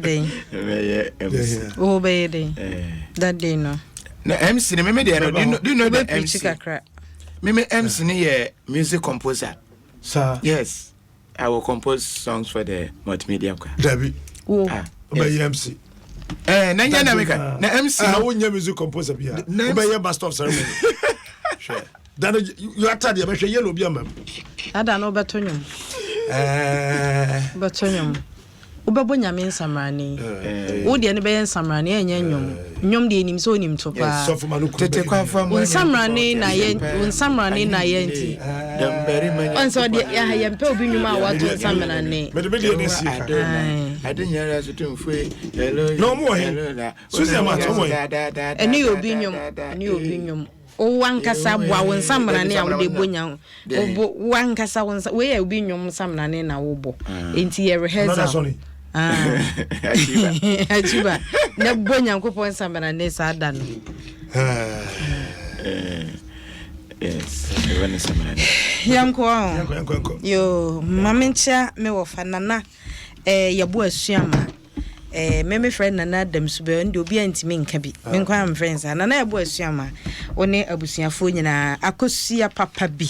day. Oh, baby. That day, no. Na MC, do you know the MC? Me MC ni music composer. Sir. Yes. I will compose songs for the multimedia. Debbie. Oh. Obey MC. Nanya na MC. I won't music composer bia. Obey master of ceremony. Sure. Then you are tired. You yellow bia mem. I don't know betonyum. Betonyum. Ubabo nyame nsamrani. Wo de ne be nsamrani enye nyom de enim so nim to pa. Tete kwa fam. Nsamrani na yenti. Onso de ya yempe obi nyum a wato nsamrani. Me de ne si. I don't hear so to mfue. Hello. No mo he. Suzy amato mo he. Eni obi nyum. O wankasa bua won samrani a wo de bonya. O wankasa won we ya obi nyum samrani na wo bo. Enti ye rehearsal. Achiba. Na bonya nkopon samrani sa ada no. Yes, when is samrani. Yanko. Yo, mamencha me wo fanana yabo asuama. Me friend Nana Adom sube ndi obi antimi nka bi. Me nkwa am friends Nana yabo asuama. One abusuafo nyina akosia papa bi.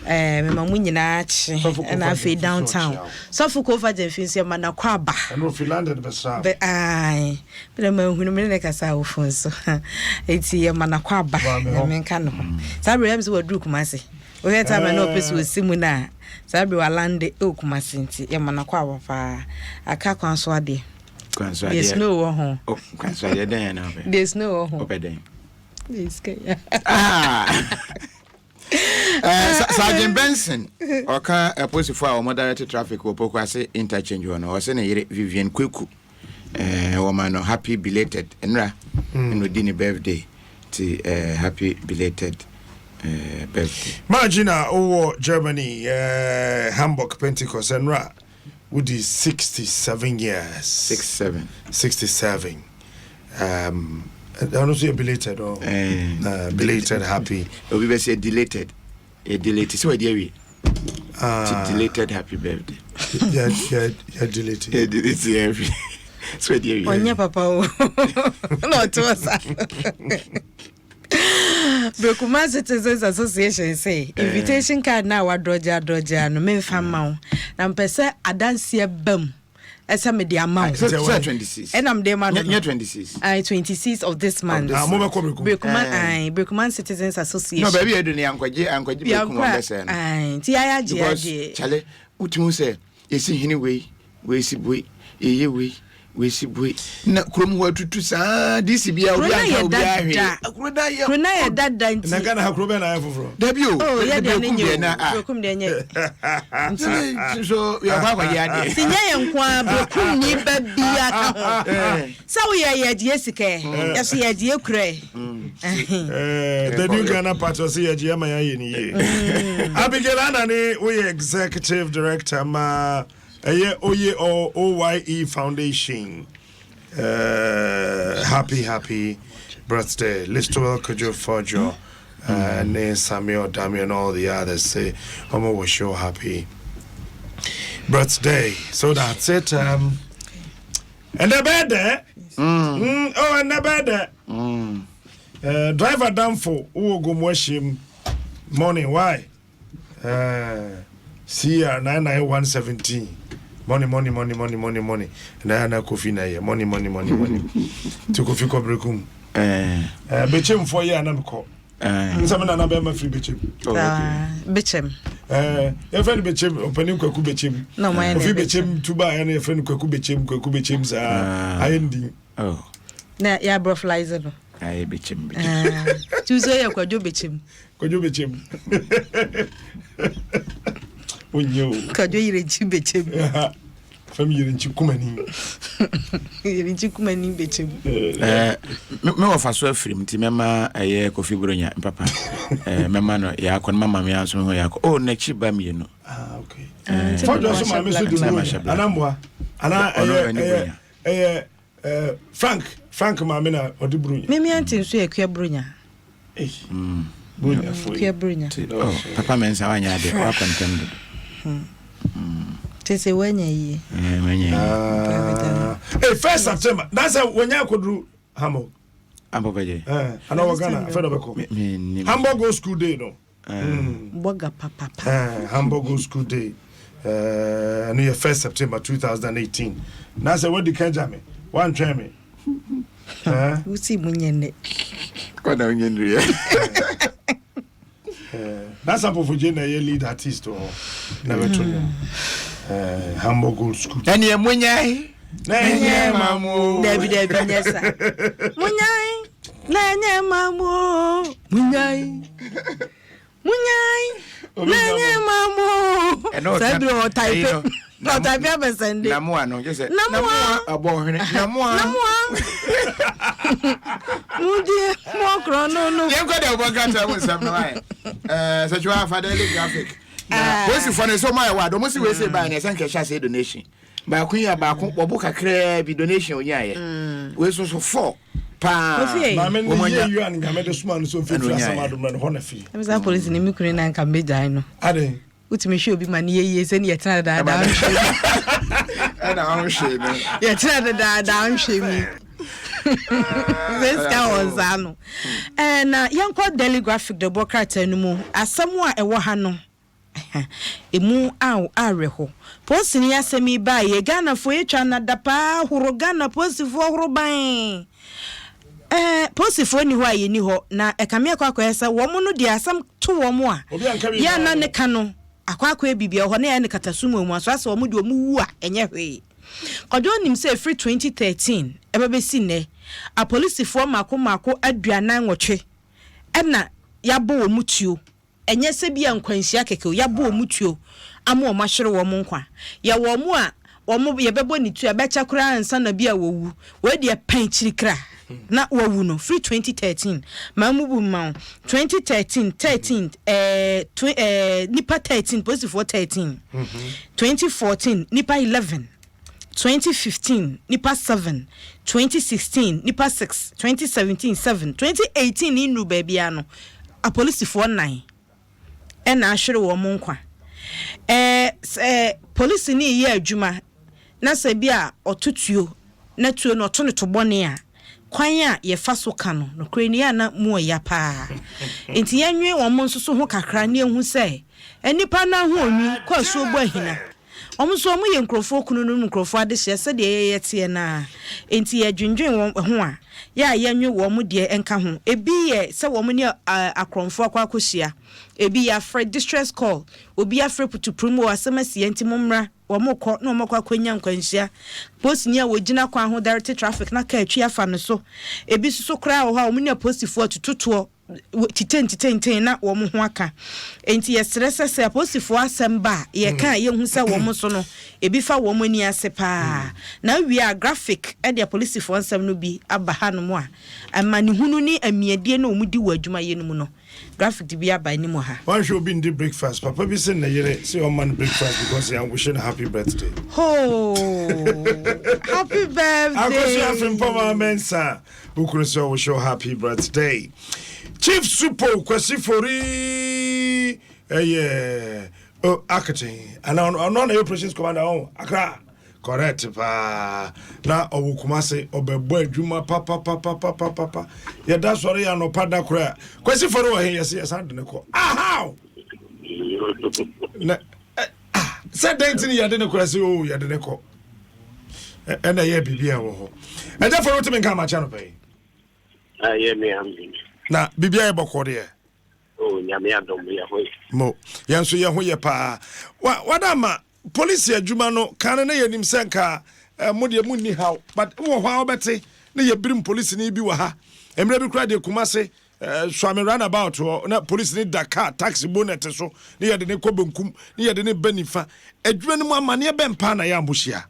Me mamu nyina achi na afi downtown. Sofu ko fa jemfinsi ma na kwa ba. No Finland be sa. Be ai. Be ma hunu me ne kasa ofunso. Eti ma na kwa ba. Me nka no. Sabre yam se wadru kumase. O heta ma no pesu osimu na. Sabre walande o kumase nti ya ma na kwa ba pa. Aka kwanso ade. There's no home. Oh, kwanso ade den na. There's no home. Obeden. Yes, Sergeant Benson, okay, APOSO for our moderated traffic will pokwase interchange one or send a Vivian Kwiku. Woman happy belated enra no dini birthday to happy belated birthday. Margina over Germany, Hamburg Pentecost enra would be 67 years. 67. I don't say belated or belated happy. We will say delated. Delated. So dear delated happy birthday. Yeah, deleted. Yeah, deleted every. So dear. Onya papa o. No to us. Bekuma Citizens Association say invitation card na wa droja no me fa ma wo. Na mpese adanse bam. Esa me the amount. So 26. And I'm there man. 26. 26 of this month. Bekuma Citizens Association. No baby edu ni ankwaje Bekuma bese na. Ti ayaje. Chale utimu say yesi hini we si boy eye we si boy na krom ho atutu sa disi bia obi aka obi ahwe krona ye dada nti na kana hakrobe na afoforo dabi o oh ye de nye na bekum de nye so ya kwa ya de sinye ye nkwa bekum ni ba bia ka ho sa wo ye de sike yeso ye de kure the new Ghana part of say ye ma ye ni ye Abigail Anani we executive director ma OYE Foundation. Happy birthday. Listowel Kojo Fojo, Ne Samuel Dami and all the others say Homo was sure happy birthday. So that's it. And the bed there. And the bed there. Driver down for go wash him morning. Why? CR 99117. Money. And I na coffee na here. Money. To coffee kubrekum. Bechem for year na mko. Nsama na be ma free bechem. Bechem. Your friend bechem opening kwaku bechem. No my. Coffee bechem tuba ya na friend kwaku bechem sa ayendi. Oh. Na ya bro flies no. Aye bechem. Tuzo ya kwajo bechem. Onyo kwajo yirechi bechem. Family yirechi kumani. Yirechi kumani bechem. Me wa faso afrim ti mema aye Kofi Bronya papa. Mema no ya akon mama me anso ho ya ko oh na chi ba me no. Okay. For just my message do anamwa. Ana Frank Mamina Odibrunya. Mimi antin so ekua Brunya. Brunya for. Ekua Brunya. Oh, papa mensa wanya de wa contend. Tese wanya yi. Hey, 1st September. That's when you could do Hamburg. Hamburg. I know we're gonna Hamburg go school day, no. Boga papa. Hamburg go school day. And 1st September 2018. Now say what the Kenjame? One try me. Who see munyene? What are you doing? That's up for Jane, a lead artist or never told you. Hamburg Gold School. And you munyai? Nanya mamu. Debbie, yes, sir. Munyai. Nanya mamu. Munyai. Munyai. Nanya mamu. Sabi o type. No type ya besende. Namua no, just say. Namua. Abo hene. Namua. Mudi mo krono no. Dem ko de oboganta mo sam no ai. So you have a daily graphic. What's the funny so my word? Almost we say by na sanke sha say donation. Ba kun ya ba kun obo kakra bi donation onya ye. We so 4 pa. Ma men you and Gamede Suman so fit some Adom no ho na fi. Em say police ni mi kunu na nka mejan no. Ade. Utimi show bi man ye se ne ye tena da da. And I'm sure. Ye tena da da hwe mi. This guy was ano. And yanko daily graphic the bokrata no mu asem a ewo ha no. Emu areho. Post ni asemi ba ye Ghana fo etwa na dapa horo Ghana post fo horo ban. Post fo ni ho aye ni ho na ekame akwa esa wo mu no de asem to wo mu a. Ya na ne ka no akwa ebibia ho na ya ne katasumu mu aso asa wo mu de wo mu wu a enye hwe. Kodo nim say free 2013 ebebe si ne a police for mako aduanan nwotwe ena yabo wo mutuo enye se bia nkwansia keke yabo wo mutuo ama o mahwere wo mu nkwa ya wo mu a wo mu ye bebo ni tu abecha kura ansa na bia wowu we de pen chirikra na wowu no free 2013 mamubu ma 2013 nipa 13 police for 13 2014 nipa 11 2015 nipa 7 2016 nipa 6 2017 7 2018 inu baby ano a police for 9 na ahwere wo mo nkwa police ni ye adwuma na se bia otutuo na tuo no to ne to bone a kwan a ye fa so ka no no krani na mu ya pa enti yanwe wo mo nso so ho kakra na ehu se enipa na ho onwi kwa so bo ahina omuso omu ye nkrofo kunu no nkrofo ade hye se de ye tie na enti ye dwendwen ho a ya yanwe wo mu de enka ho ebi ye se wo mu ne akromfo akwakohia ebi ya Fred distress call obi afre putu promo asemasi enti momra wo mu kọ na mo kwakwanya nkwanhia post ni a wogina kwa ho direct traffic na ka atwi afa no so ebi so kra wo ha wo mu ne post fo tututo titen na wo mu ho aka enti ye stress aposifo asemba ye kan ye hu se wo mu so no ebi fa wo mu ni ase pa na wi a graphic e de polisifo ansem no bi aba ha no mu a amani hunu ni amiedie na omudi wo adwuma ye no mu no graphic di bi aba ni mu ha one should be in the breakfast papa bi say na yere say on man breakfast because he am wishing a happy birthday happy birthday akosi afim papa mensa ukuru say wish you happy birthday Chief Supo Kwasifori Akachi and on the operations commander on Accra correct pa na Owukumase obebo adwuma papa ya da sori ya no pada kura Kwasifori wa he yes and ne ko how na said dent ni ya de ne kura say oh ya de ne ko and ya bibia wo ho and therefore what me come channel pay me am na bibia e bokode nyame Adom ye hoye mo yanso ye hoye pa wadama police adwuma no kan na yanim senka mo de mu ni haw but wo hwa obete na ye birim police ni bi wa ha emre bi kura de kumase swami runabout na police ni Dakar taxi bonnet so na ye de ne kobenkum na ye de ne banifa adwuma no mu amane be mpa na ya ambohia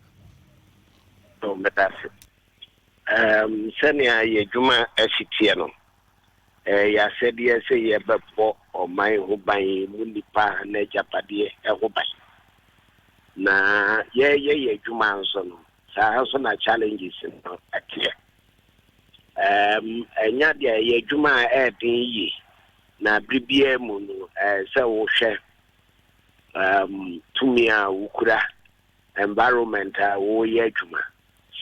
metase senia ye adwuma asitie no ya said yes ye bebo o mai ho ban mu nipa na japade ho ban na ye adwuma nso no sa so na challenges no akie enya de ye adwuma din yi na bribie mu no se wo hwe tumia ukura environment wo ye adwuma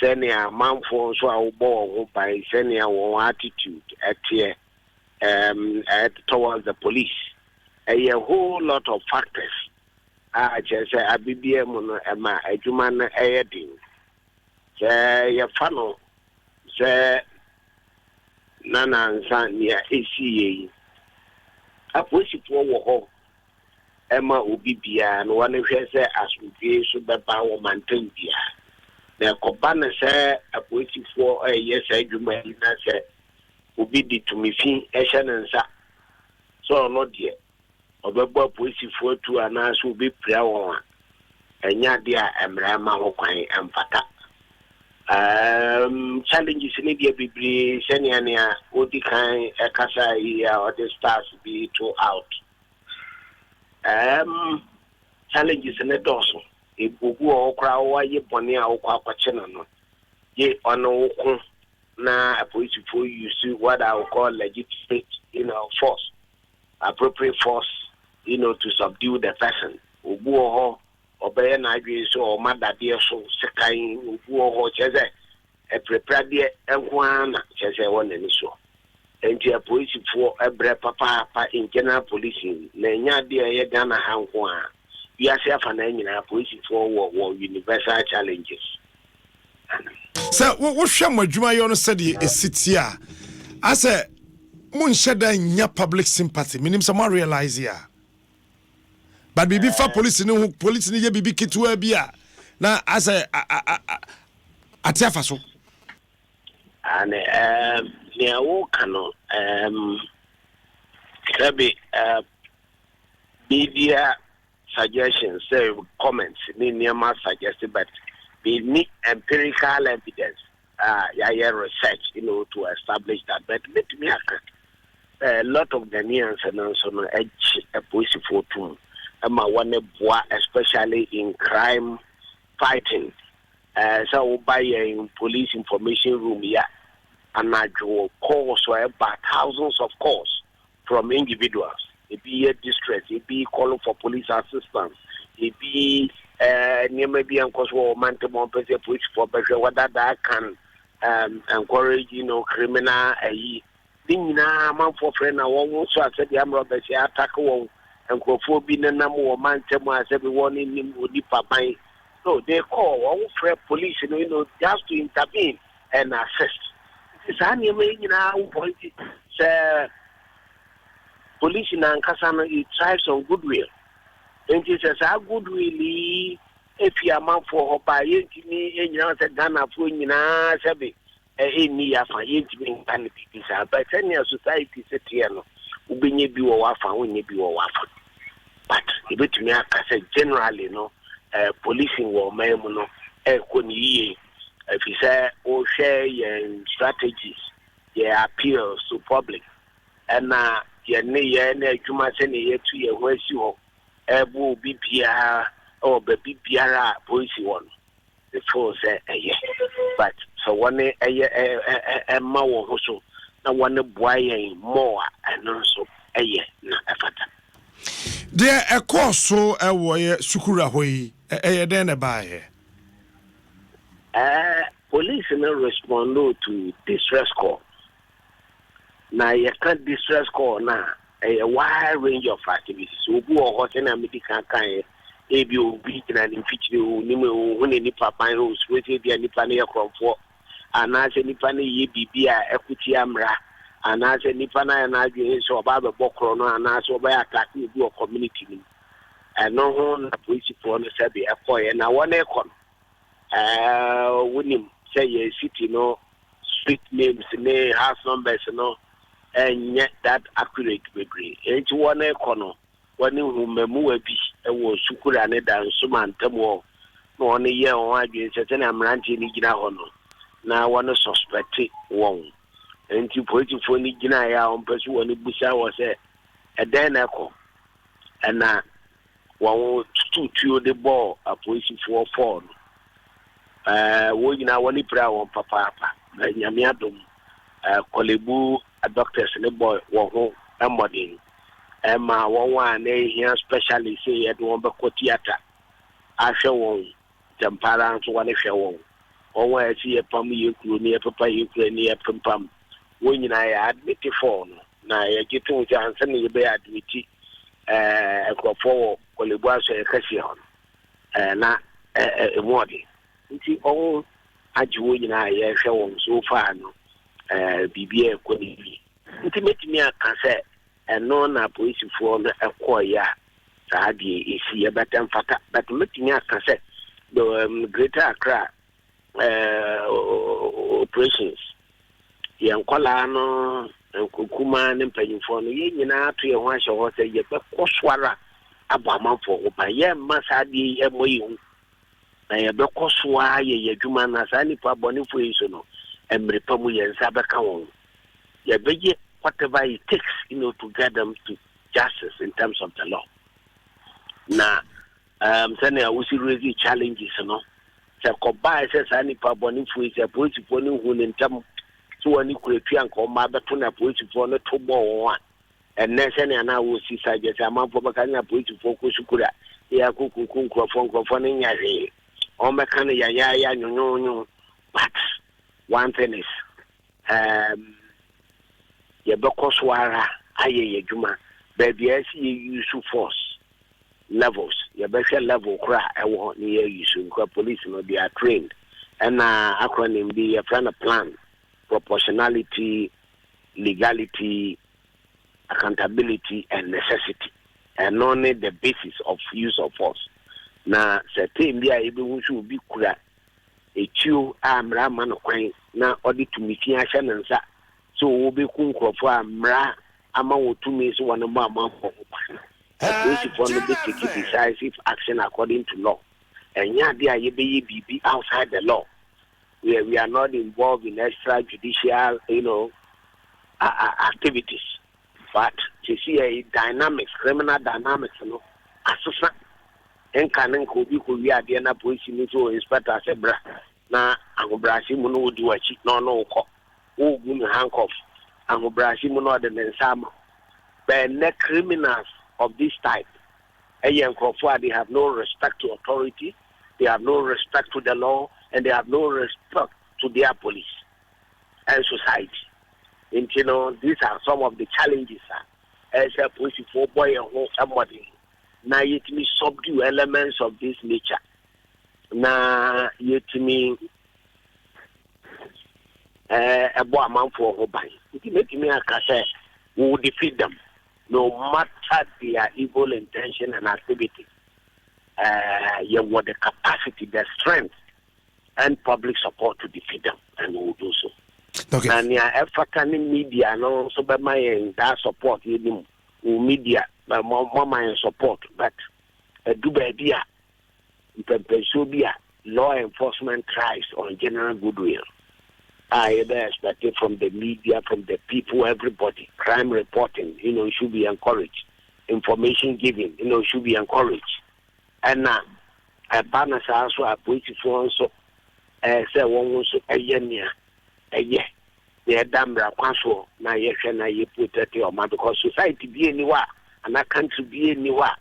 senior manfo so a wo bo by senior wo attitude towards the police a whole lot of factors just abibie mu no ema adwuma na eyedin ye fano se nana nsa nia esiye aposifo wo ho ema obi bia no wane hwe se asubie so beba wo mantan bia na koba na se aposifo yes adwuma na se obi di tumifi ehye nsa so no de obebo aposifo tu ana so obi pria won enya de a emra ma ho kwan empata challenges ni dia bibri seniania odi kan ekasa ya or the stars be to out challenges ne doso ebugu okra wa ye bone a okwa kwache no ye ono okun na police for use what I would call legitimate force, appropriate force to subdue the person obu ho obey na adwe so o mada de so sekan obu ho cheze e prepare de enwa na cheze won ani so enti a police for ebre papa in general policing na nya de ye Ghana hanko a wiase afa na nyina police for wo universal challenges. So what sham adwuma yo no said e city a ase mun sheda nya public sympathy minim some realize here but bibi fa police ni ye bibi kitwa bia na ase atiafa so and ne wo kano kabe media suggestions say comments ni niama suggested but we need empirical evidence research to establish that but let me a lot of Ghanaians and also no edge a police for too one especially in crime fighting so by in police information room and I draw calls or about thousands of calls from individuals. It be a distress, it be calling for police assistance, it be maybe uncles or mantamon police for better whether that can encourage criminal Dina man for friend I won't so I said the Amroba attack one and go for being a number of mantam as everyone in him would dip by. So they call all for police just to intervene and assist. It's only point police in Ankasana it thrives on goodwill. And it says how goodwill if you are man for by me and you said Ghana for Sabi any afa yentimi kan pisa but any society set here no ubenye bi wo wafa wonye bi wo wafa but ebetumi aka say generally policing wo memu no koni yie if you say o share your strategies your appeals to public and your na adwuma se ne yetu ye ho asi ho ebu bibia or bibiara police one the force but so one a mawo so na one boy more and also na afata there a course so woye sukura hoyi den e ba here police no respond to distress call na you can distress call na a wide range of activities obu o hotel na medical kan ebi obi na nimfichire ni me woni ni papa o swete bia ni pa na yekromfo anase ni pa na ye bibia ekuti amra anase ni pa na na adwe so oba be bokro no anase oba attack ni bi o community ni no ho na police for no se be ekoye na wona ekon wonim say ye city no street names ne house numbers no and yet that accurate degree enti wona ekono wani humemu abi ewo sukura ne dan so mantamo no one ye on adwe sete na amrante ni gina ho no na wona suspect won enti politifo ni gina ya on pesu woni busa wo se eden na ko na won tutuo de ball a politifo for wo gina woni pra won papa na nyame adom kolebu a doctors ne boy wo ho amodin one here specially say at one theater. I show one system para nso wane hwɛ wɔn ɔwɔ akyi yɛ pam yɛ kuro ne yɛ papa yɛ kuro ne yɛ pempam wɔn nyinaa yɛ admit for no na yɛgye to nkyɛn ansa na yɛbɛyɛ admit nkurɔfoɔ wɔ kɔlebuaso yɛ kɛseɛ hɔ na ɛmu ɔde nti ɔwɔ agye wɔn nyinaa yɛhwɛ wɔn so far no biribiara ɛkɔ ne bi nti mɛtumi aka sɛ ɛno na polisifoɔ no ɛkɔɔyɛ a saa deɛ ɛsi yɛbɛtɛ mfata but mɛtumi aka sɛ the Greater Accra operations yɛn nkɔlaa no nkokuma ne mpanyinfoɔ no yɛn nyinaa to yɛn ho ahyɛ hɔ sɛ yɛbɛkɔ soara abɔ amanfoɔ ho ban yɛmma saa deɛ yɛmmɔ yɛn ho na yɛbɛkɔ soa yɛ adwuma na saa nipa bɔnefoɔ yi so no mmerepa mu yɛn nsa bɛka wɔn yɛbɛgye whatever it takes to get them to justice in terms of the law na sɛnea wosi raise challenges no sɛ kɔbaa sɛ saa nipa bɔnefoɔ yi sɛ polisifoɔ no hu ne ntam so wani kuretua nka ɔma bɛto na polisifoɔ no to bɔ wɔn a ɛnnɛ sɛnea na wosi sa gye sɛ amanfoɔ bɛka ne na polisifoɔ kɔ sukuru a yɛ akɔkuku nkurɔfoɔ no nya hwee ɔmbɛka no yɛyɛayɛ anwonwonwo but one thing is yɛbɛkɔ so ara ayɛ yɛ adwuma baabi a ɛsi yɛ use force levels yɛbɛhwɛ level kora ɛwɔ ne yɛ use nkɔ police no they are trained ɛna acronym bi yɛfrɛ no plan proportionality legality accountability and necessity and only the basis of use of force na certain bi a yɛbɛhu sɛ obi kura etuo a mmara ma no kwan na ɔde tumiti ahyɛ ne nsa so wobɛku nkurɔfoɔ a mmara ama wɔ tumi so wɔn mo amanfoɔ ho kwan polisifoɔ no bɛtake decisive action according to law ɛnyɛ ade a yɛbɛyɛ biribi outside the law we are not involved in extrajudicial activities but to see a dynamics criminal dynamics no asesa enka ne nka obi ko wi ade na police ni so inspector sɛ bra na ahobrasi mu no wodi wachi na ɔno kɔ ogu ne handcuff ahobrasi mu no de ne nsama but ne criminals of this type ɛyɛ nkurɔfoɔ a they have no respect to authority, they have no respect to the law, and they have no respect to their police and society. And these are some of the challenges as a police for boy and somebody. Now yet me subdue elements of this nature. Now yet me a boy man for Hobay. It make me a say we will defeat them no matter their evil intention and activity. You want the capacity, the strength, and public support to defeat them, and we will do so. Okay. And effort and media, no, so by my that support, you media, but more my support, but do by idea, law enforcement tries on general goodwill. I expect it from the media, from the people, everybody. Crime reporting, should be encouraged. Information giving, should be encouraged. And now, a partner also a political so say one so a year, the Dambra Quaso, now you put it your man because society be anywhere and that country be anywhere.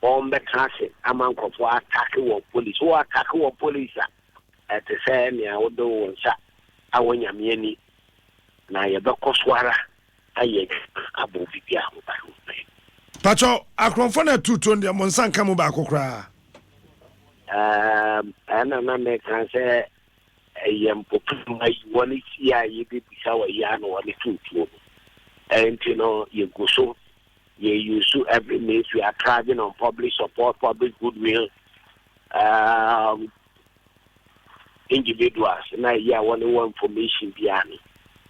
On the class, among of what attacking or police, who attack or police at the same year, although I want Yamiani. Now you don't coswara, I above the Pacho, Akronfona 220 Monsan Kamuba cry. And I'm can say a young one is here, you did our yarn or the two. And you go so, you use every means we are driving on public support, public goodwill, individuals. And I hear one information beyond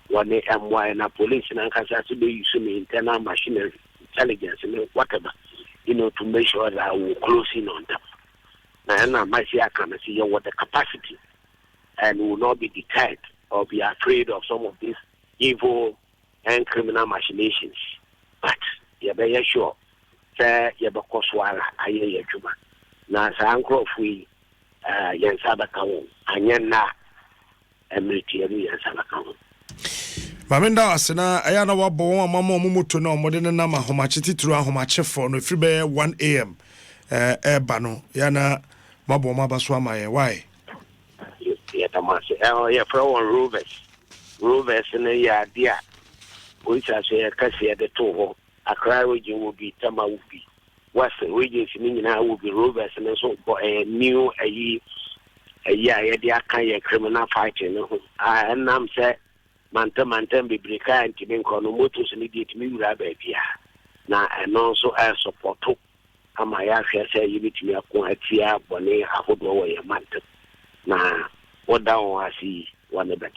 one MY and a police and Ankasa be using internal machinery. Intelligence and whatever, to make sure that we're closing on them. Now, I might say I can see what the capacity and will not be deterred or be afraid of some of these evil and criminal machinations. But you're very sure, sir, you're because I hear your juma. Now, Sanko, we Yan Sabakao, and Yana, and military and Sabakao. Mamenda asena ayana wabo wa mama mumuto no modene na mahomachiti tru ahomachefo no free be 1 am eba no yana Mabo Mabaswa my why? Yeah, from Rovers in a year, dear. Which I say, Cassia the Toho, a cry region will be Tama would be. What's the region meaning? I will be Rovers and so for a new a year, the kind of criminal fighting. And I'm said, Mantam be breaker and Tibin Konomotos and idiot me rabbit. Now, and also I support too. And my affair say you need to me a quantity, Bonnet, I hope away a month. Now, what down I see one of the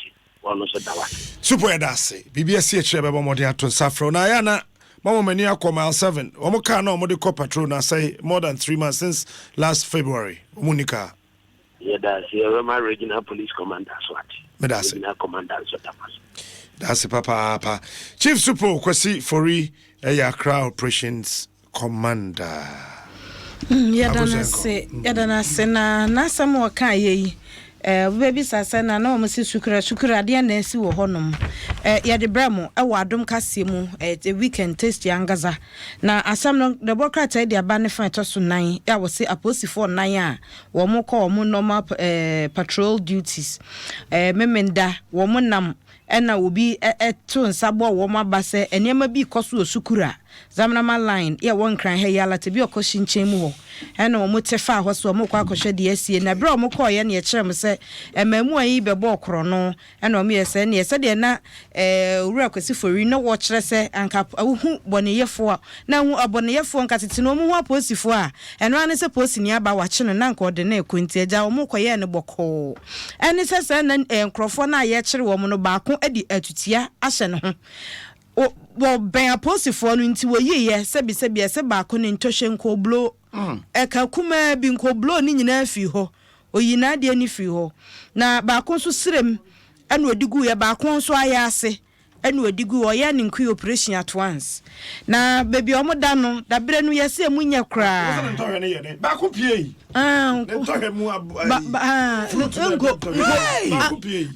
Super Edase, BBS Cheba Modia to Safro Nayana, Mama Mania Mile 7, Omokano Modico Patrol, I say more than 3 months since last February. Munika. Yeah, that's your regional police commander, Swat. Regional commander, that's a papa. Chief Super Kwasi Fori, Accra Operations Commander. Yadana say, na Samoa Kaye. Baby sasa na na omo se sukura de na esi wo honom ya de bramo e wa Adom kase mu a weekend test yangaza na asam no the bureaucrat de aba ne fan to so nan ya wo se APOSO 9 a wo mo ko wo normal patrol duties memenda wo mo nam ena obi to nsabo wo mo aba se enema bi koso sukura zamnama line ya won kran he yala te bi okoshi nchemu ho ena wo motefa ho so mo kwa akohwe de asie na bra mo ko ye ne kyerem se emamu ayi bebo okro no ena mo yese ne yese de na owura kwasi fori no wo kyere se anka hu boneyefo na hu aboneyefo nka tete no mo hu aposifo a eno ane se posi ni aba wa kye no na nka ode na ekunti agya wo mo ko ye ne boko ene se se na nkrofo na ye kyere wo mo no baako adi atutia ahye ne ho wo ben APOSO no nti wo yeye sebi se baako ne ntoshe nko blo eka kuma bi nko blo ni nyina afi ho oyina de ni fi ho na baako so srem ena odigu ya baako so ayase ena odigu o ya ne nku operation at once na baby omo da no da bere no yese emunya kra baako pie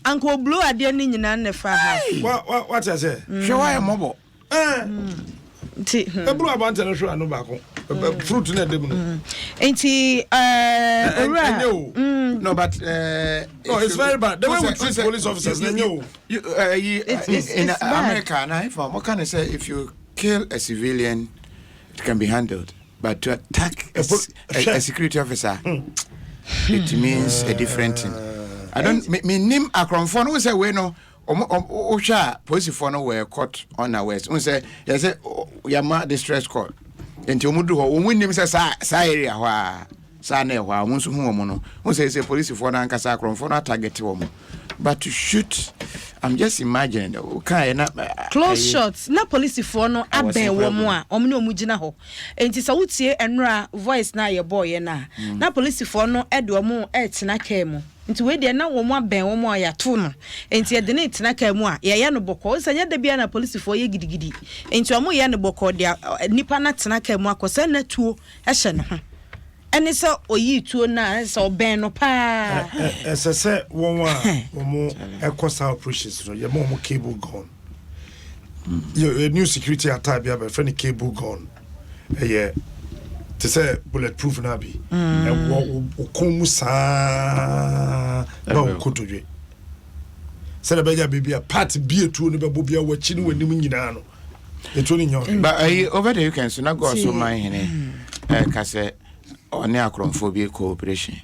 anko blo ade ni nyina ne fa ha what I say hwe wa mobo ti ebru abante no hwe anu baako fruit na dem no enti no but no it's very bad the way we treat police officers in America now if what can I say if you kill a civilian it can be handled but to attack a security officer it means a different thing. I don't me name akronfo no say we no o sha police no were caught on our west. Say yes yama distress call. Enti omudu ho omu nim say sa area ho a sa na ho a won so hu omo no. Won say police no ankasa akronfo no target omo. But to shoot I'm just imagining okay na close shots na police no aben wo mo a omo na omu gina ho. Enti sa wutie enra voice na ye boy na police no e de omo e tena ka mu. Nti we de na wo mo aben wo mo ya to no enti e de na tena ka mu a ye ya no boko nsanya da bia na police ye gidigidi enti omo ye no boko de nipa na tena ka mu akosa na tuo e hye no ho ene so oyi tuo na so ben no pa se won wa mo ekosa operations no ye mo cable gun a new security attack bia be friend cable gun yeah to say bulletproof na bi e wo komu sa ba ko toje se da beja bibia part bi etuo no bebo bia wachi ni wanim nyina no etuo ni nyo but over the weekend so na go so man hene ka say on akronphobia cooperation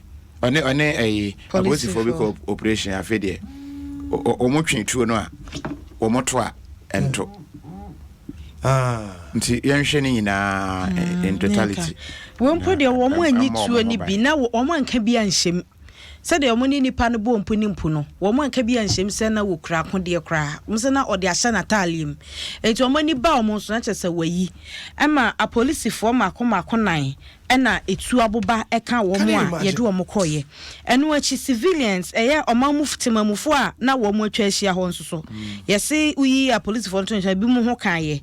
on APOSO operation afede omotwe tuo no a omoto a ento nti yenhwe ni nyina in totality won pode wo mo anyi tuo ni bi na wo mo anka bi anhyem se de mo ni nipa no bo mpu ni mpu no wo mo anka bi anhyem se na wo kura kode kura mse na ode ahya na talim enti wo mo ni ba wo so na chese wayi ama apolisifo makonan ena etu aboba eka wo mo a ye de wo mo koye eno achi civilians eye omamufutemamufu a na wo mo atwa ahia ho nsoso yesi uyi a police for 20 bi mu ho kan ye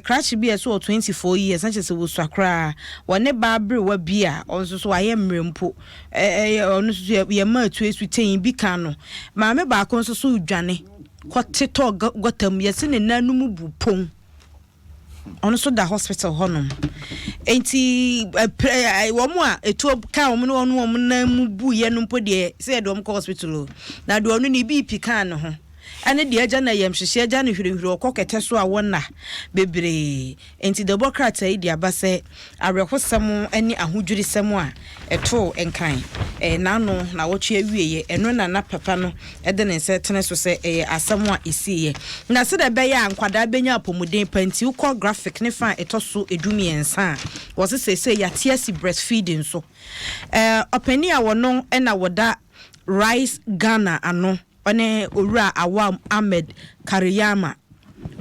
crash bi eso 24 years na chese wo swakra wone ba bre wa bi a onsoso aye mrempo ono so ye ma atu esu ten bi kan no ma me ba ko nsoso udwane kwatito gotam yesi ne nanum bu pon ono so da hospital honum enti womo a eto ka wo no ono wo na mu bu ye no mpo de say do ko hospital na do ono ni BP kan no ho ane de agya na yam hwehwe agya no hwirehwire okokete so a wona bebre enti democrat ai de abase arekosam ani ahodwirisam a eto enkan na no na wotwe awieye eno na papa no de ne nse tene so se asam a isiye na se de be ya nkwada benya apomuden panti ukọ graphic ne fa etoso edumiensa wo se ya tiasi breastfeeding so opani a wono na woda rice Ghana ano one owura Awam Ahmed Kariyama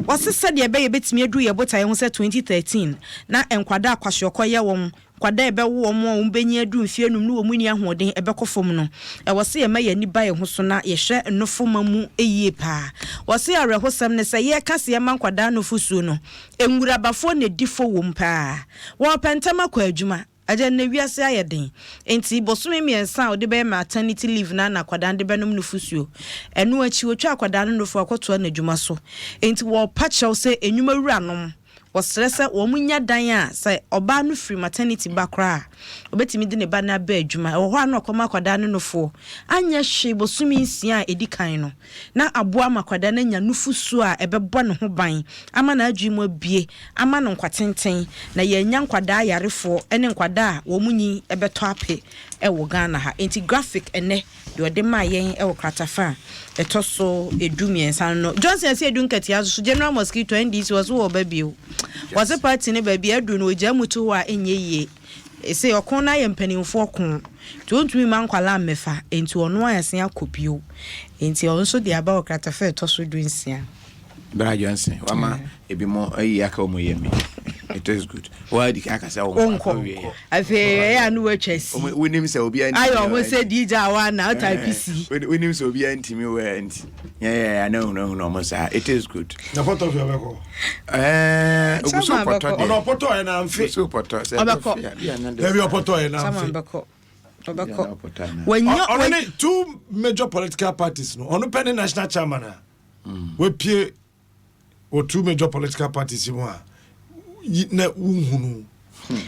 wase sade be betimi adu ye botaye ho se 2013 na enkwada akwahyeokọ ye won kwada ebe wo mo umbenyi adu mfie num no mu ni ahoden ebe kofom no wase ye maye ni baye ho so na ye hwe nofoma mu eyie pa wase arehosam ne se ye kase ye mankwada no fusu no enwura bafo ne difo wom pa wo pentama kwa adwuma aja na wiase ayeden enti bosome miensa ode be maternity leave na kwada de be nom no fusuo enu achi otwa akwada no fo akoto na adwuma so enti wo pachew se enwuma wura nom wo stressa wo munya dan a se oba no free maternity bakra obetimi de ne ba na ba adwuma wo ho ana okoma akwada no fo anya hwe bosome nsia edikan no na aboa makwada na nya no fusuo a ebebo ne ho ban ama na adwuma abie ama no nkwatenten na ye nya nkwada yarefo ene nkwada wo munyi ebeto ape ewo Ghana ha enti graphic ene de ode ma yen ewo kratafa etoso edumiensa no Johnson say edun katia so general mosquito ndc was wo babio was a party ne baby adu no jamuto wa enye ye ese okon na ye mpanimfo okon tuntumi mankwala mefa enti ono ayase akopio enti onso de aba kratafa etoso dunsia Bra Johnson wama ebi mo ayi aka omo yemi it is good why di aka say onko afi ya nu wachasi winim say obi anti ayo ho say DJ awa na type PC winim say obi anti me we anti yeah no mo say it is good na photo of your oguso photo ono photo na amfi so photo say there your photo na amfi when you only two major political parties no ono pen national chairman we pie or two major political parties na unhunu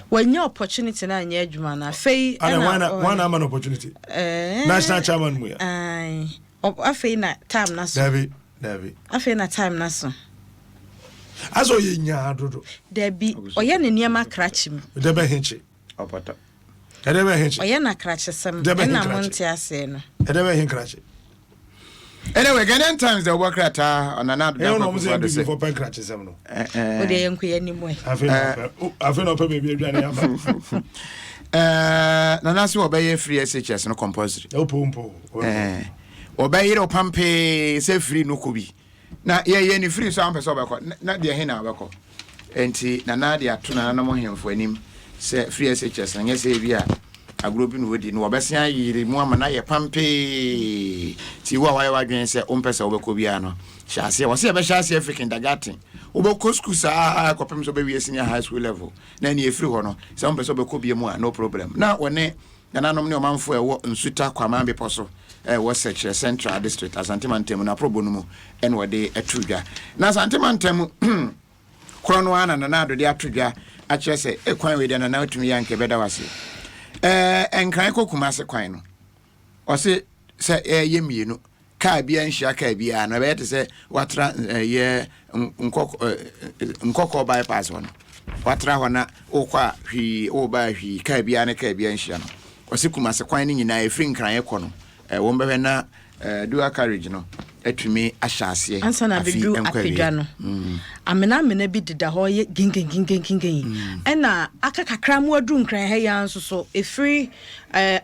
when your opportunity na anya adwuma na fei one man opportunity national chairman mu ya ai afei na time na so David afei na time na so aso ye nya adodo David oye ne niam akrachim debe hinchi opata debe hinchi oye na krachesem na monte ase no debe hinkrachi. Anyway, Ghanaian Times the work at on another day for pancreatism no. O de yanku ye ni mo. Afi no pe baby aduane ama. Na naso obeye free SHS no compulsory. Opompo. Obeye ro pampe se free no kobi. Na ye ni free so am pese obeko. Na de he na obeko. Enti na de ato na mo hemfo anim se free SHS na nyese bi a agro no wodi no obesia yiri mu ama na ye pampe ti wa wa wadwen se ompese obeko bia no hyase wo se be hyase African kindergarten obeko school sa akopem so be wi senior high school level na ni efiri ho no se ompese obeko bia mu a no problem na wone nananom ne omanfo ewo nsuta kwama beposo wo search central district asantimantem na probono mu ene wode atudwa na asantimantem krono ana na ado de atudwa a kire se ekwan we de na otumi yanke beda wase enkran ko kumase kwan no o se ye mienu ka bia nhia ka bia no be te se watra ye nkoko bypass one watra hona okwa hwi oba hwi ka bia ne ka bia nhia no o se kumase kwan ni nyina efri nkran ye ko no wo mbehwe na dual carriage no atumi ahyase ansa na bedu apedwa no amena bi dida ho ye gingen ena akakakra mu adu nkran ha ya nso so efri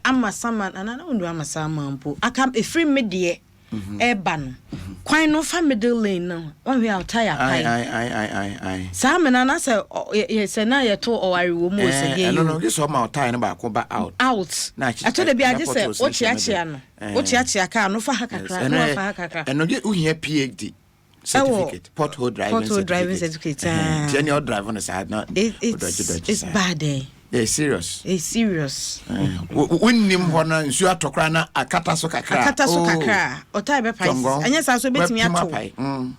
amasama anana undu amasama mpo aka efri medie eba no kwan no fa middle lane no one we out tire ai sa amena na se ye se na ye to owari wo mo se ye no this so ma tire no ba ko ba out ato de bi age se o chiachia no o chiachia ka no fa hakakra no fa hakakra eno ge uhia PhD certificate porthole driving certificate. General driver on the side not it's bad serious. When nim hona nsu atokra na akata so kakra. Otai be price. Anya sa so betimi ato.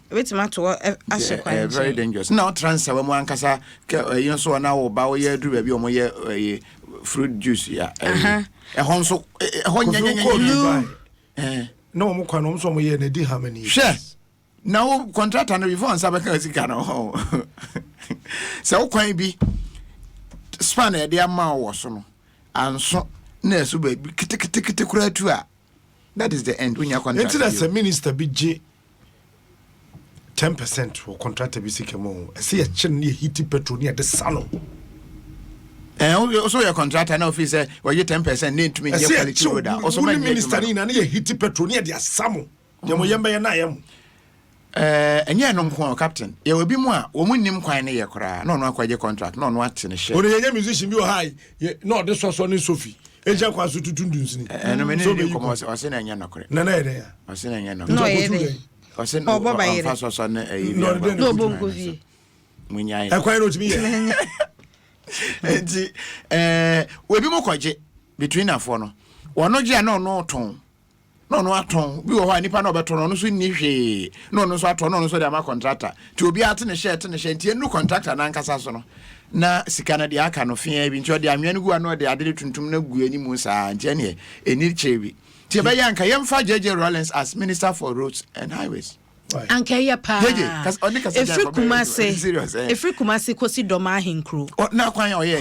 Betimi ato ahye kwan. Very dangerous. Now transfer we mu ankasa yin so na wo ba wo ye duru ba bi o mo ye fruit juice ya. Ehon so ehon no mo kwan so mo ye na di how many years? Sure. Now contractor no before answer be sika no. So kwan bi span e dia ma wo so no. Anso na so ba kiti kura tu a. That is the end when you contract. Until as a minister be 10% for contract be sika mo. I see a chin near heating petrol near the salon. Also your contractor now if say well you 10% need to me get quality road. Also my minister ni na near heating petrol near the samo. Dem mo yemba na yam. Enye no nko captain. Ye we bi mu a wo munnim kwan ne ye kora. No akwaje contract. No ate ne share. O ye musician bi o high. No this so ni Sophie. Eja kwa so tutundunsi ni. No me ne ko mo se na enye no kore. Na ye ya. O se na enye no. No ye. O se no fa so na no bongo vi. Munyai. Akwan no timi ye. Enti we bi mo kwaje between afo no. Wono je na no ton. No aton bi wo ha nipa na obeton no so ni hwe no so aton no so de ama contractor ti obi ate ne share ti enu contractor na nkasa so no na sika na de aka no fia bi nti o de anwe no gu ano de ade tuntum na gu animu saa nti ne eni chebi ti be yanka yemfa JJ Rollins as Minister for Roads and Highways anka ya pa Efri Kumase kosi doma ahinkro na kwan oye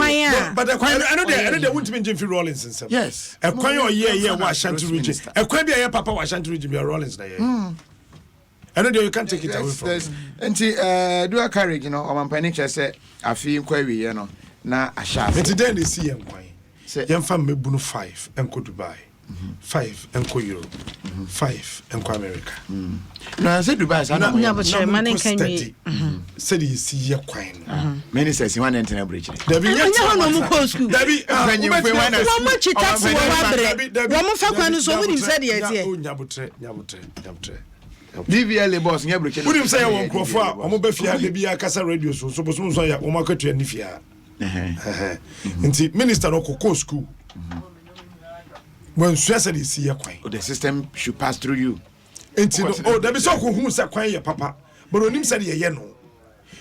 but I know they won't be Jimmy Rollins and yes e kwan oye wa Ashanti region e kwan bi papa wa Ashanti region be Rollins na ye I know you can't take it away from nti do a courage o mampani che say afi nkwawi ye no na asha nti den dey see yen kwan yemfa mebunu 5 enko Dubai 5 enko Europe 5 enko America na say Dubai sa na nyabotire manen kanwi say you see ye kwan many says you want enter na bridge Dabi nya no mu ko school Dabi wo mo chi taxi wo wa bre wo mo fa kwan so wunim say de ye nyabotre DVL boss nya bridge wunim say won krofo a omo ba fia de bia kasa radio so boso so ya wo makatu ni fia nti minister no ko school when stress dey see ye kwan the system should pass through you nti there be so ko hu say kwan ye papa but onim say ye no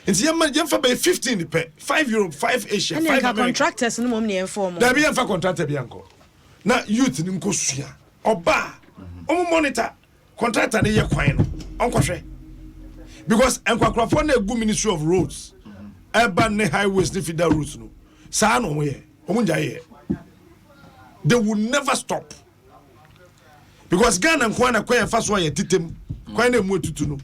nti yemfa by 15 per 5 Europe 5 Asia 5 America contractors no mom ne inform there be yemfa contractor bi anko na youth ni nko sua oba omo monitor contractor ne ye kwan no onko hwe because enkwakрафo na egu Ministry of Roads urban highways ne federal roads no sa no mo ye omo nja ye they will never stop because Ghana nkwana kwa fa so ye titem kwan na mu tutu no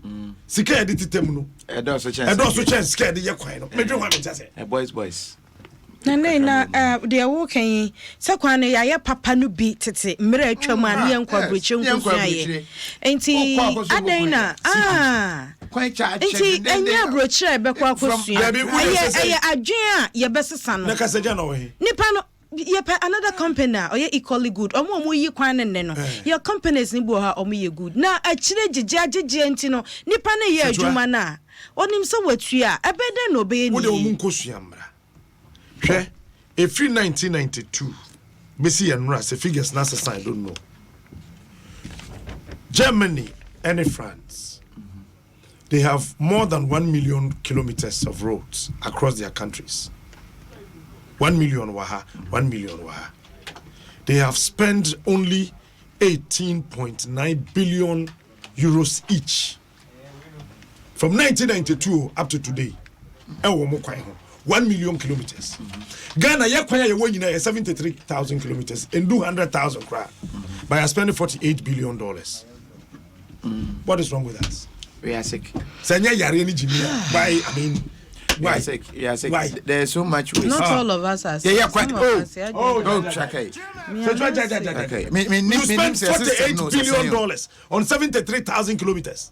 sika de titem no edo so chance sika de ye kwan no medwe kwa menta se boys na de wo kan se kwan na ya papa no bi tete mra atwam an ye nkwa broche nkusuaye enti adan na kwan cha enti enya broche e be kwa kosua aye adwen a ye besesa no na kasaja no he nipa no another company or ye equally good omo yi kwan ne no your companies ni bo ha omo ye good na achire gigagege enti no nipa na ye adwuma na onim so watua ebede no be ni wo de omo nkosua mra hwe every 1992 besi enra se figures na say I don't know Germany and France they have more than 1 million kilometers of roads across their countries 1 million waha. They have spent only 18.9 billion euros each from 1992 up to today. 1 million kilometers. Ghana yakwanya ye 73,000 kilometers and 200,000 crore by spending $48 billion. What is wrong with us? We are sick. Sanya yare ni jimi. Why? I mean. Why? Yeah, why? There's so much waste. Not all of us are. Yeah, quite. Okay. Okay. You spent $48 billion on 73,000 kilometers.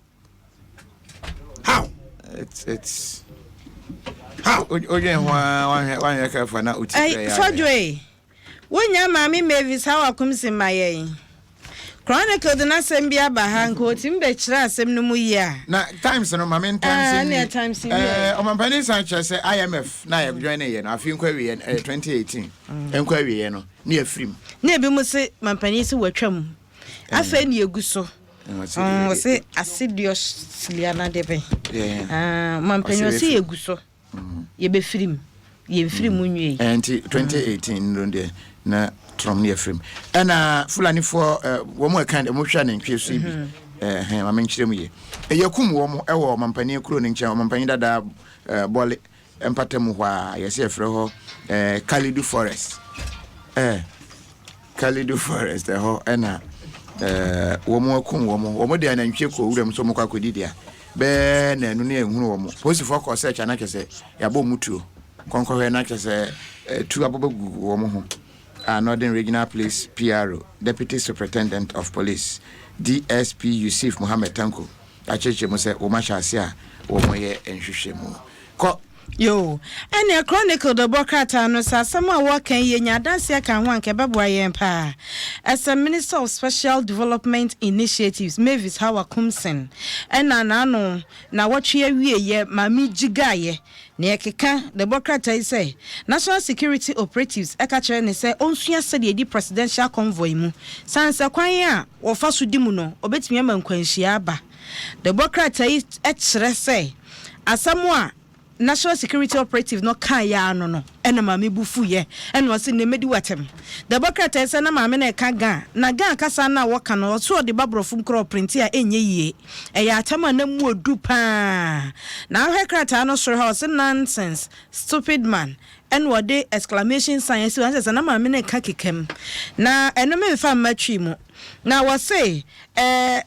How? It's how? Again, one year careful now. Hey, Fodway. When your mammy Mavis, how I come see my Chronicle the NSEM be abahan ko timbe chira asem no mu yi a. Na times no mama times na times yi. Omampani Sanchez say IMF na ye join ye no afi nkwa wie 2018. Nkwa wie no na afrim. Na bi mu se mampani se watwam. Afa ni eguso. Se assiduous liana debe. Mampani se eguso. Ye be film ye film nwie enti 2018 no de na trom ne film ana fulani for wo mo kan mo hwa ne ntwe so bi ma menkyerem ye yakum wo mo ewo mampani kuro ne nkyɛn mampani dada bole empatem hwa ye se efre ho Kalidu Forest Kalidu Forest ho ana wo mo akum wo mo de anantwe ko wuram so mo kwakodi dia be na enu ne ehunu wo mo posifo ko search na kese ya bo mutuo konkɔhwe na kese tu abobagu wo mo ho Northern Regional Police PRO Deputy Superintendent of Police DSP Yusuf Mohammed Tanko acheche mo se wo ma hyase a wo mo ye enhwehwɛ mu ko yo and a chronicle the bokata no sasama wakan ye nyadanse aka ho anke beboa yen pa as a Minister of Special Development Initiatives Mavis Hawakumsen and no na watwe awie ye mami jigaye na ekeka the bokata say National Security Operatives eka kire ne say onsua sede di presidential convoy mu sanse kwan a wo fa so di mu no obetumi amankwanhia aba the bokata e kire say asamwa National Security Operative no kan ya no ena mame bufu ye ena wose ne medi watem the bucket ese na mame na ka gan na gan kasa na woka no so de babrofum kro print a enye yie e ya atama na mu odu pa na hwe krata no soro house nonsense stupid man and what the exclamation sign so answer na mame na ka kekem na eno me fa matwi mu na we say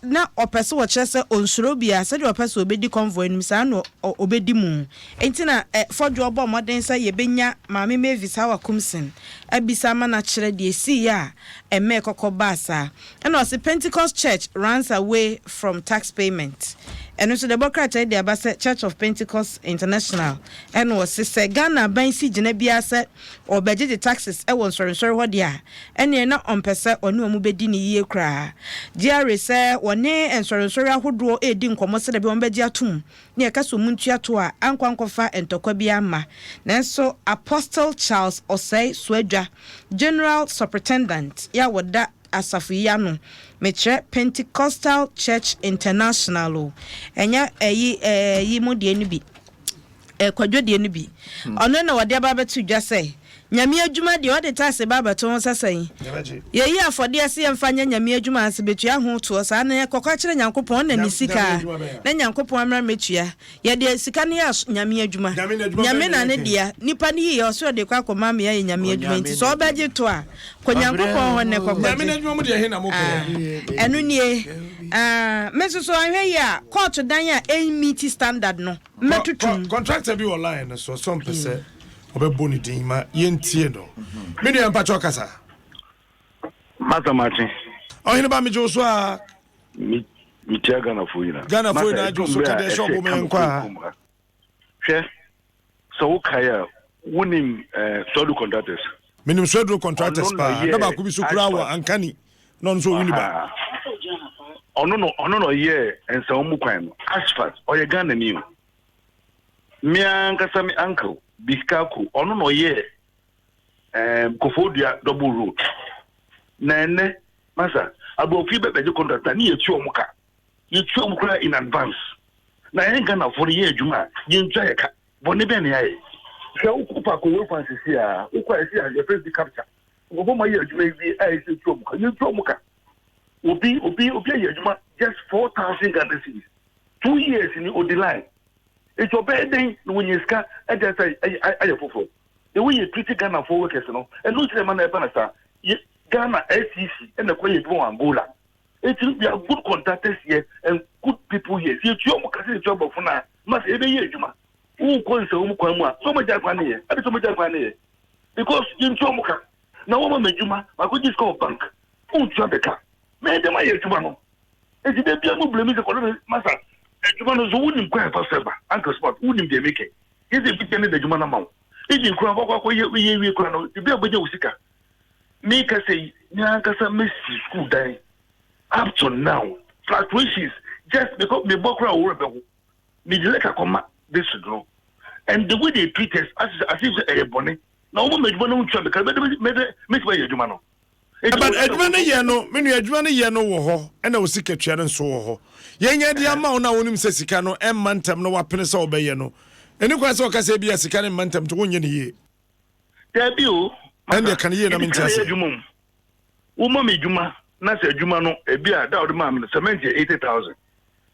na opese wo kyerese onsuro bia se de opese obedi convoy nim sa no obedi mu enti na fodwo obo moden say ye benya maame Mavis Hawakumsen abisa ma na kyere de si ya eme kokobasa and was the Pentecost Church runs away from tax payment and so the Bokrata de Abasa Church of Pentecost International and was say Ghana ban si gina bia se or budget the taxes e won sorry what dia and ye na ompese onu mu bedi ni yie kra dia say one and sorry ahodo e di nkomo se de be on bedi atum na ye kaso muntua to a ankwankofa entokwa bia ma nanso Apostle Charles Osei Swedwa General Superintendent ya woda asafuya no metre Pentecostal Church International enya yi mu de ni bi kwadwo de ni bi ono na wode aba betu dwa sei nyame adwuma de wode tase baba to sasan ye yi afode ase yemfanya nyame adwuma ase betua ho to sa na kokwa kire nyankopon na ni sika na nyankopon amra metua ye de sika ne ya nyame adwuma nyame na ne dia nipa ne ye so de kwa koma me ya nyame adwuma nti so obaje to a ko nyankopon ho ne kokwa nyame adwuma mu de he na mo enu nie meso so anhwe ya court dan a meet standard no metutu contractor bi online so some percent obeboni din ma yentie no me nua mpacho kasa Matamati ohine ba mejo so a mi tia Ghana foyina na jo so kade shop me nkwa hwe so ukaya wonim sodu contractors minim sodu contractors pa na ba ku bi so kura wa ankani no so wini ba ono no ye ensa omu kwan no asphalt oye Ghana ni o mi ankasa mi uncle Biskaku ono no ye Kofodia double road na ene masa abofi bebeje contractor ni yetu omuka yetu omukura in advance na yen Ghana for ye adwuma yentua ye ka bone be ne yae hwe ukupa ko we fansisi a ukwa esi a ye face capture obo ma ye adwuma bi a yetu omuka yetu omuka obi ye adwuma just 4,000 Ghana cedis 2 years ni odiline. It's your birthday when you scar and just say ayafofo. The way you treat Ghana for workers, no, and lose the man Panasa, Ghana SEC and the Quay Angola. It will be a good contractors here and good people here. See your Mokasi job of now. Must every year, Juma. Who calls so much Japanese? I so much Japanese. Because in Chomoka, now woman Juma, I could just call bank. Who Jabeka? Made them my Jumano. It's a baby, I'm blaming the Massa. Jumano so wouldn't quite pass ever. Uncle Spot wouldn't be making. He's a big the Jumana Mount. If you crab we crown to be a bit of Sika. Make us say, Yankasa Messi school day. up to now, fluctuations just because the Bokra or Rebel, me like a comma, this should know. And the way they treat us as if a bonnet, no one made one on trouble because make way a Jumano. But Edmani Yano, many Edmani Yano, and I was sick at Sharon so. Yang the amount now when him says Sicano and Mantam no weapons obey Yano. And you can so say be a Sican Mantam to 1 year. There be you, and they can hear them in Tassimum. Umami Juma, Nasa Jumano, a beer, doubt mammy, 80,000.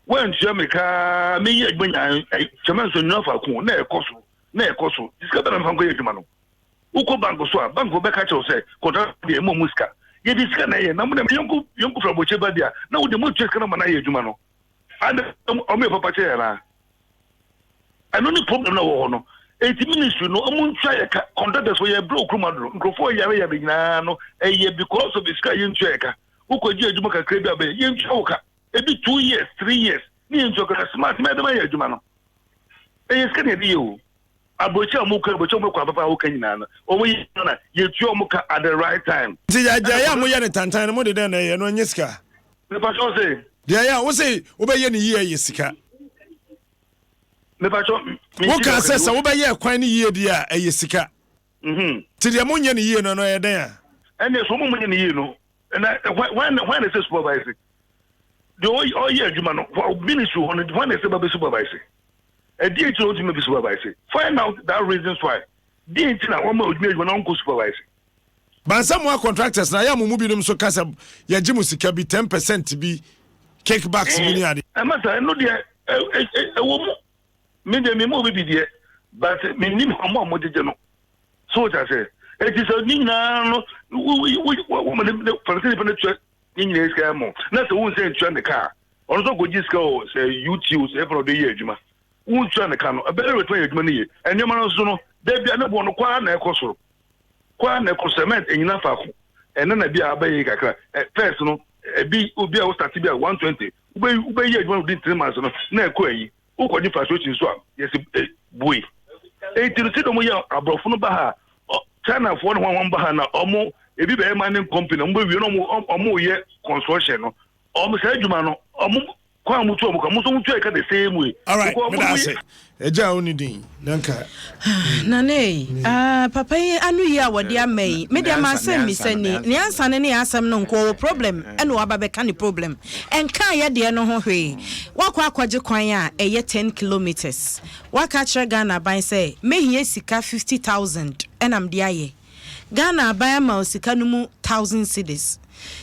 When Jamaica, me, when I Chamanso Nova, near Cosso, discover them from Jumano. Uko Banco Swa, Banco Becacho say, Coda de Momusca. Yet this can I, number of young from Bochebadia, now the most Canamana Jumano. And Ome Papachera. I know the problem no. 80 minutes, you know, I'm try a contractors where you broke room, go for Yabinano, a year because of the sky in Checa. Uko Jumaka Crabbe, Yen Choka. Every 2 years, 3 years, me and Choka smart madam Jumano. A scanning you. Abocha Muka, Bochomoka, Papa Okanana, or we Yomuka at the right time. Jaya Moyan Tantana, more than a Yeska. The Pacho say, Jaya, was say, obey any year, Yesica. The Pacho, Moka says, obey a quiny year, dear, a Yesica. To the Ammonian year, no, there. And there's so many, you know, and when is this supervisor? The all year, Jumano, for ministry, when is about supervisor? A DHO to be supervisor. Find out that reasons why. DHO, one more would be when uncle supervisor. But some more contractors, now I am moving so Casa, Yajimusika be 10% to be kickbacks. I must know a woman. Maybe me more be there, but me name more Modijano. So I say, it is a Nina, woman, for in the scam. That's the one saying, turn the car. Also, go just go, say, YouTube, every day, Juma. Won't turn the car, a better return money, and your man also, there be another one, Kwana Koso. Kwana Cement in Nafaku, and then I be a bay at first, no, a B will be our start to be at 120. Obey your one did 3 months, no, Quay, who can you frustrate swap? Yes, boy. 18 we are abroad from Baha, China for one Bahana, or more, a big mining company, and we know more yet construction, almost Edumano, or more. The same way. All right, Eja only din. Nanka. Nane, papa anu ya wadi amei. Media man say me seni. Ni ansa ne asem no nko problem. Eno aba be kan problem. Enka ya de no ho hwe. Wakwa akwaje kwan a eye 10 kilometers. Waka kire Ghana ban say mehie sika 50,000 enam de aye. Ghana ban ma sika no mu 1,000 cedis.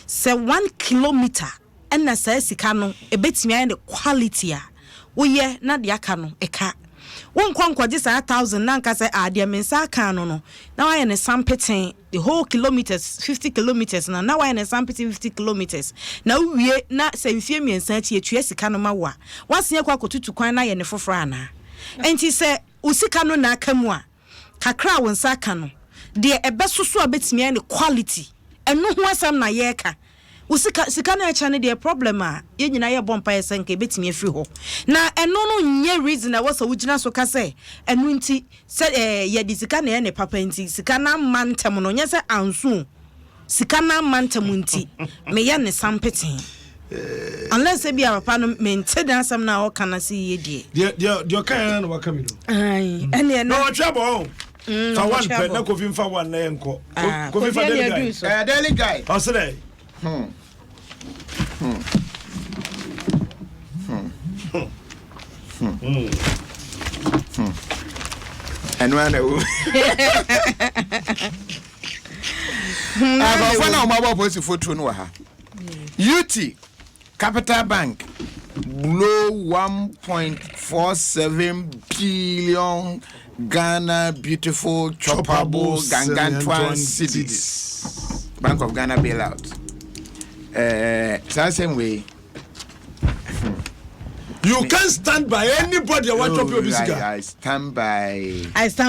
Say 1 kilometer and na say sika no ebetimi aye the quality a wo ye na de aka no eka won kwankwaje say 1,000 na nka say ade mensa aka no no na why ne sampeten the whole kilometers 50 kilometers na why ne sampeten 50 kilometers na wie na say mfie miensa ti etua sika no ma wa wasen kwa kotutu kwan na ye ne foforo ana enti say usika no na aka mu a kakra won sa aka no de ebesoso abetimi aye the quality eno ho asam na ye ka usika na echa ne de problem a ye nyina ye bompa ye senke betimi afiri ho na eno no nye reason na wasa wugina so ka say eno nti se ye di sika na ye ne papa nti sika na mantem no nye se ansu sika na mantem nti me ye ne sampeten unless e bia papa no mente dan sam na o kana se ye de kan na waka mi no ai ene no trouble fa one pen na ko fi fa one na enko ko fi fa daily guy o se dey and when I was for UT Capital Bank blow 1.47 billion Ghana beautiful choppable Gangantuan cities. Bank of Ghana bailout. Same way. You can't stand by anybody that want to be musical. I stand by. In fact,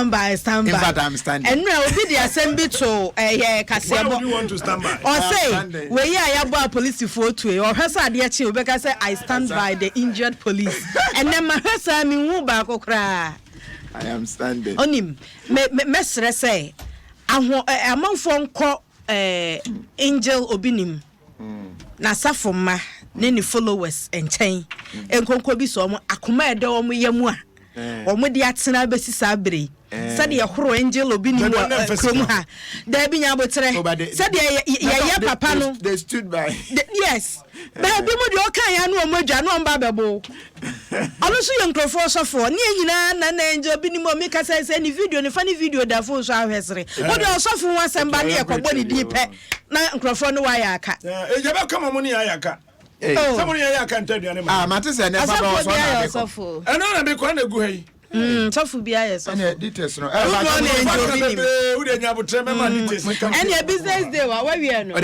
I'm standing. And now we the assembly to Why would you want to stand by? Or say, we are police for two or her side, yet you because I stand by the injured police. And then my husband, I mean, cry. I am standing. On him, Messer say, I'm phone call Angel Obinim. na safoma ne ni followers enchen enkonko bi so omo akoma ede omo yamu a omo de atena besi sabre said ya horo angel obi ni krom ha da bi nya botere said ya papa no they stood by yes ba bi mo de o kan ya no omo adwa no omba bebo ono so ye nkrofo so fo ne nyina na angel bi ni mo mi ka say ni video ni funny video da fo so ahwesere o de osofo ho asamba ne yakobɔ ni di pe na nkrofo no wa ya aka e je be kama mo ni ya aka someone ya aka ntaduane ma mate say ne baba so na eno na be kwa na gu hai tofu bia yes and details no and business day wa we no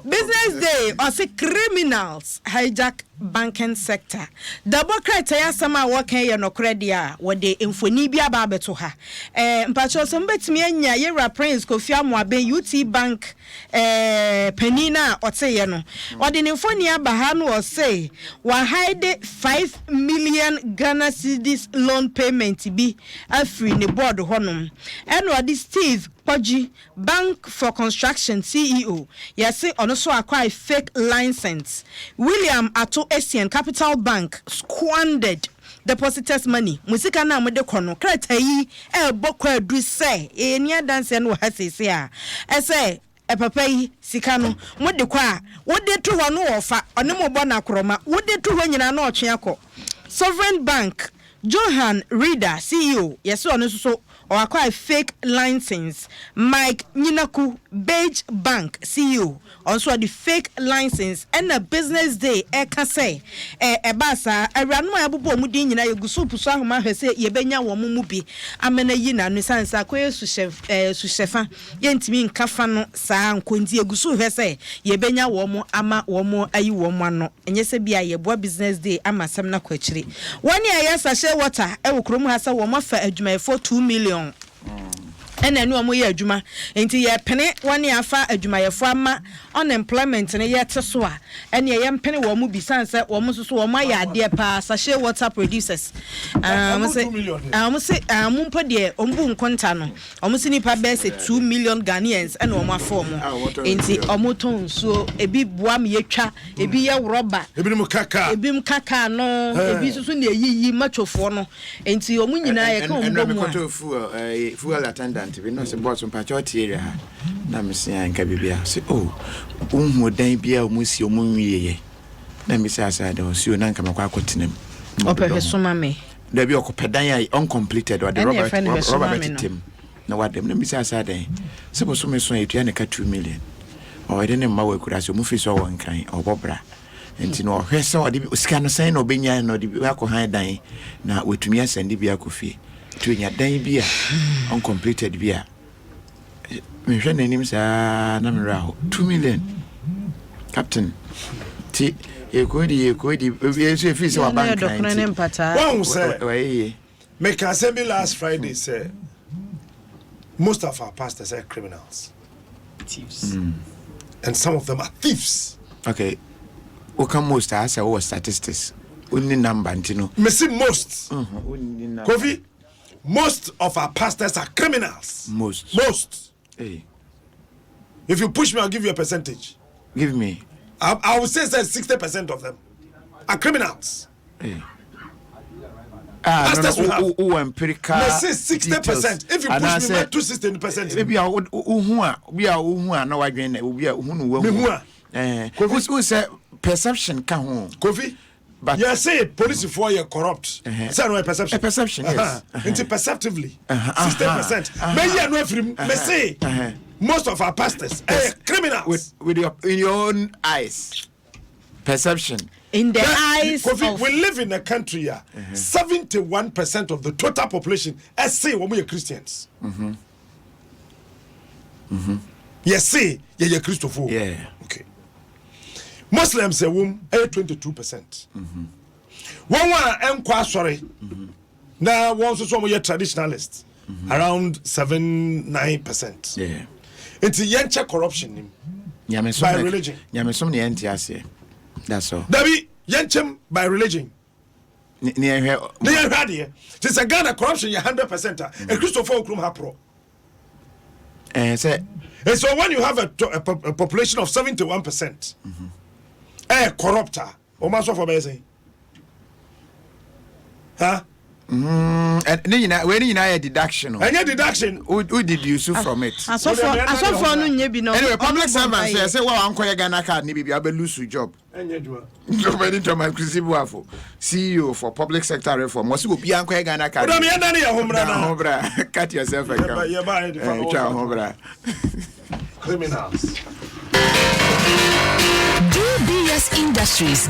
business day or say criminals hijack banking sector double criteria sama wo kan ye no credit a wo de enfoni bia ba beto ha mpacho so mbetimi anya Yera Prince Kofi Amoaben UT Bank penina oteye no wo de enfoni aba ha no say wa hide 5 million Ghana cedis loan payment bi afri ne board honum and what this Steve Poggi Bank for Construction CEO yes ono so acquire fake license William Ato Asian Capital Bank squandered depositors money musika na amode kono krata yi bokwa adu say enia dance no ha sese a ese papa yi sika no mode kwa wode to ho no ofa one mo bo na kroma wode to ho nyina na otwe akọ Sovereign Bank Johan Reader CEO yes ono so or acquire fake license Mike Nyinaku Beige Bank CEO also the fake license and a business day can say basa ranu abubo mu din nyina yeguso puso ahoma hwese ye benya wo mu bi amena yi na no sansa ko yesu shefa yentimi nkafa no saa nkonti yeguso hwese ye benya wo mu ama wo mu ayi wo mu ano enye se bia ye bo business day ama sam na kwachiri wani ayesa she water e wokrom ha se wo mafa adwuma for 2 million and then no ye adwuma enti ye pene wani afa adwumayefo ama unemployment ne ye teso a ene ye mpene wo mu bisan se wo mu so wo ma ya ade pa sachet water producers mo se mo mpo de ombu nkonta no omo se nipa be se 2 million Ghanaians ene wo ma form enti omo ton so ebi boa me yetwa ebi ye rubber ebi mu kaka no ebi so ne yiyi matwofo no enti omo nyina ye ka ombo mu fuel attendant we no se boss mpacho area na me se anka bibia se unhu dan bia omusi omunwiye na me se asade o si o na nka makwa akotenam opehesoma me da bi okopedan ya uncompleted or the rubber team na wadem na me se asade se bo so me so etua ne ka 2 million o ede ne mawe kura se mu fi so won kan obobra enti no hwese o de sika no sen no benya no de akọ dan na wetumi asende bi akofie tunya dan bia uncompleted bia me hwe nanim sa na me raho 2 million captain ti ekodi e fi se wa bank one say me can say me last Friday say most of our pastors are criminals, thieves, and some of them are thieves. Okay, we can most as our statistics only number ntino me see most Kofi, most of our pastors are criminals. Most. Hey. If you push me, I'll give you a percentage. Give me. I would say 60% of them are criminals. Hey. Pastors we have. Empirical. Let's say 60%. If you push me, to 60%. Maybe I no again. Who say perception can home. Kofi. But you say police for you corrupt. Say no perception. A perception, yes. It's perceptively. 60%. May you know from me say most of our pastors are criminals. With in your own eyes. Perception. In the eyes Kofi, we live in a country here. 71% of the total population say when we are Christians. Yes, say you're Christopher. Yeah. Okay. Muslims say 22%. One sorry. Now one so some traditionalists around 7-9%. Yeah. It's a yencha corruption by religion. That's all. Dabi yenchem by religion. Near here. It's a Ghana corruption 100%. A Christopher Okrum Hapro. And so when you have a population of 71%, corrupter. O ma so for be say. Huh? And when you know deduction. Any deduction. Who did you sue from it? I saw for no nye bi no. Anyway, public servants say well anko ye Ghana card ni bibia be lose your job. Nobody to my principal CEO for public sector reform. Was go bi anko ye Ghana card. Oda me yanda na homra na. Homra. Cut yourself a count. Yeah, buy the homra. Criminals. DBS Industries.